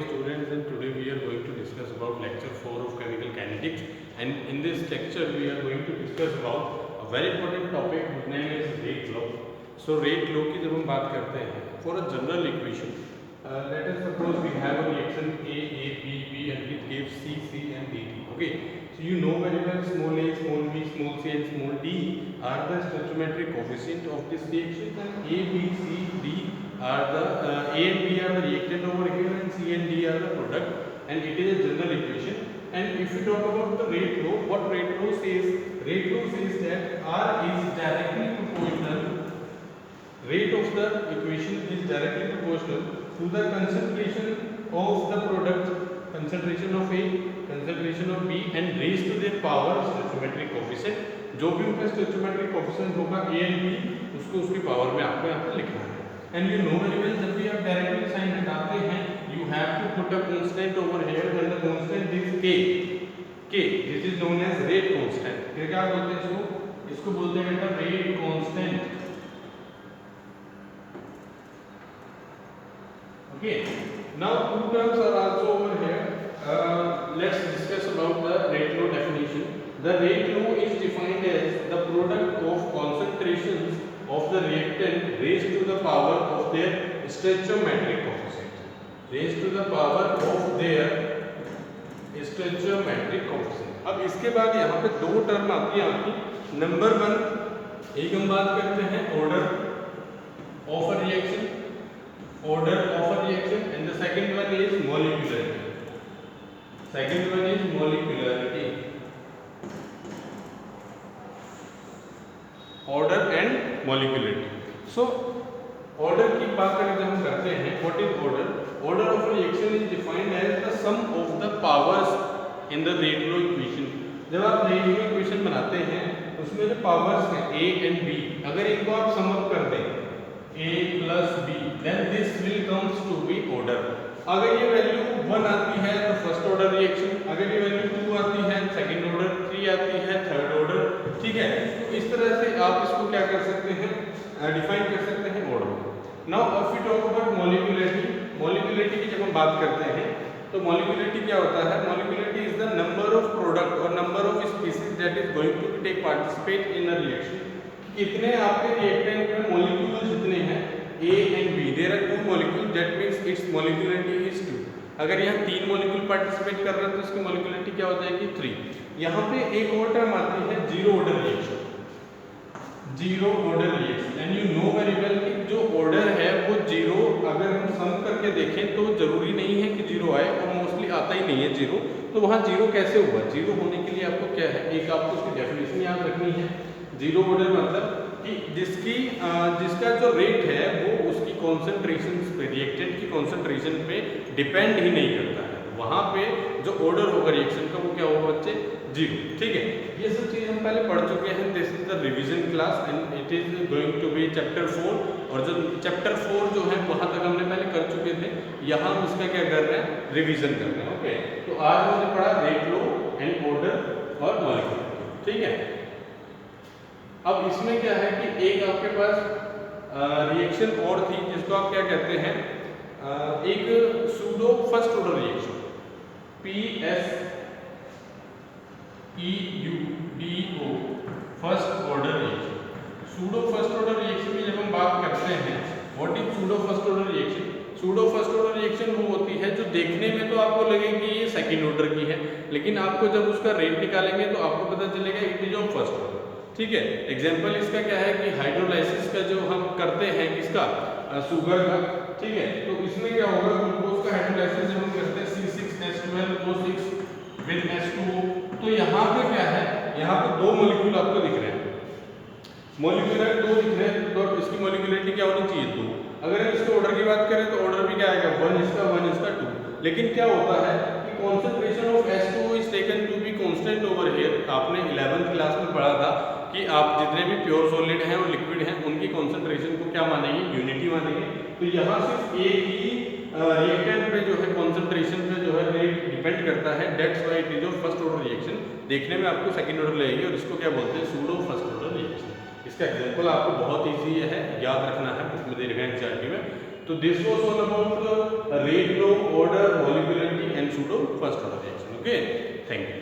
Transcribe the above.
students, and today we are going to discuss about lecture 4 of chemical kinetics, and in this lecture we are going to discuss about a very important topic whose name is rate law. So rate law की जब हम बात करते हैं for a general equation, let us suppose we have a reaction A, B, B, and it gives C, and D. Okay, so you know very well small a, small b, small c, and small d are the stoichiometric coefficient of this reaction, and A, B, C, D are the A and B are the reactant over here, and C and D are the product, and it is a general equation. And if we talk about the rate law, what rate law says? Rate law says that R is directly proportional. Rate of the equation is directly proportional to the concentration of the product, concentration of A, concentration of B, and raised to their power stoichiometric coefficient. जो भी उनका stoichiometric coefficient होगा A and B, उसको उसकी power में आपको यहाँ पे लिखना है. And you know very well, जब भी आप डायरेक्टली साइन हटाते हैं, you have to put a constant over here, and the constant is K. K, this is known as rate constant. फिर क्या बोलते हैं इसको? इसको बोलते हैं बेटा rate constant. Okay. Now two terms are also over here. Let's discuss about the rate law definition. The rate law is defined as the product of concentrations of the reactant raised to the power of their stoichiometric coefficient. Raised to the power of their stoichiometric coefficient. अब इसके बाद यहाँ पे दो term आती है आपकी. Number one, एक हम बात करते हैं order of a reaction. Order of a reaction, and the second one is molecularity. Second one is molecularity. Order and molecularity. So order की बात करें जब हम करते हैं, what is order? Order of a reaction is defined as the sum of the powers in the rate law equation. जब आप rate law equation बनाते हैं, उसमें जो powers हैं A and B, अगर इनको आप sum up कर दें A plus B, then this will comes to be order. अगर ये वैल्यू 1 आती है तो फर्स्ट ऑर्डर रिएक्शन, अगर ये वैल्यू 2 आती है सेकंड ऑर्डर, 3 आती है थर्ड ऑर्डर. ठीक है, तो इस तरह से आप इसको क्या कर सकते हैं, डिफाइन कर सकते हैं order. Now if we talk about molecularity, molecularity की जब हम बात करते हैं तो मोलिकुलरिटी क्या होता है? Molecularity is the number of product और number of species that is going to take participate in a reaction. इतने आपके रिएक्टेंट में मॉलिक्यूल जितने हैं A and B, there are two molecules, that means its molecularity is 2. अगर यहाँ 3 molecule participate कर रहे हैं तो इसकी मॉलिकुलरिटी क्या हो जाएगी? 3. यहाँ पे एक और टर्म आती है zero order reaction. Zero order reaction, and you know very well कि जो ऑर्डर है वो जीरो, अगर हम सम करके देखें तो जरूरी नहीं है कि जीरो आए, और मोस्टली आता ही नहीं है जीरो. तो वहाँ जीरो कैसे हुआ? जीरो होने के लिए आपको क्या है, एक आपको उसकी डेफिनेशन याद रखनी है. जीरो ऑर्डर मतलब कि जिसका जो रेट है वो उसकी कॉन्सेंट्रेशन पे, रिएक्टेंट की कॉन्सेंट्रेशन पे डिपेंड ही नहीं करता है. वहाँ पे जो ऑर्डर होगा रिएक्शन का वो क्या होगा बच्चे? जीरो. ठीक है, ये सब चीज़ हम पहले पढ़ चुके हैं. This is the revision class and it is going to be chapter 4. और जो चैप्टर 4 जो है वहाँ तक हमने पहले कर चुके थे, यहाँ हम उसका क्या कर रहे हैं? रिवीजन कर रहे हैं. ओके, तो आज हमने पढ़ा रेट लॉ एंड ऑर्डर और मॉलिक्यूल. ठीक है, अब इसमें क्या है कि एक आपके पास रिएक्शन और थी जिसको आप क्या कहते हैं, एक pseudo first order reaction, PSEUDO first order reaction. Pseudo first order reaction की जब हम बात करते हैं, what is pseudo first order reaction? Pseudo first order reaction वो होती है जो देखने में तो आपको लगे कि ये सेकंड ऑर्डर की है, लेकिन आपको जब उसका रेट निकालेंगे तो आपको पता चलेगा it is of first order. ठीक है, एग्जाम्पल इसका क्या है कि हाइड्रोलाइसिस का जो हम करते हैं किसका, शुगर का. ठीक है, तो इसमें क्या होगा, ग्लूकोज का हाइड्रोलाइसिस जब हम करते हैं C6H12O6 विद H2O, तो यहाँ पे क्या है, यहाँ पे दो मॉलिक्यूल आपको दिख रहे हैं, मॉलिक्यूलर दो दिख रहे हैं, तो इसकी मॉलिक्यूलरिटी क्या होनी चाहिए? 2. अगर हम इसके ऑर्डर की बात करें तो ऑर्डर भी क्या आएगा? 1 इसका 1 इसका 2. लेकिन क्या होता है कि concentration of H2O is taken to be constant over here. आपने 11th क्लास में पढ़ा था कि आप जितने भी प्योर सॉलिड हैं और लिक्विड हैं उनकी कॉन्सेंट्रेशन को क्या मानेंगे? यूनिटी मानेंगे. तो यहाँ सिर्फ एक ही रिएक्टेंट पे जो है कॉन्सेंट्रेशन पे जो है रेट डिपेंड करता है. Dates why it is of first order reaction. देखने में आपको सेकंड ऑर्डर लगेगी और इसको क्या बोलते हैं? Pseudo first order reaction. इसका एग्जांपल आपको बहुत इजी है, याद रखना है, बुक में दे रखा है एनसीईआरटी में. तो this was all about rate law, order, molecularity and pseudo first order reaction. Okay, thank you.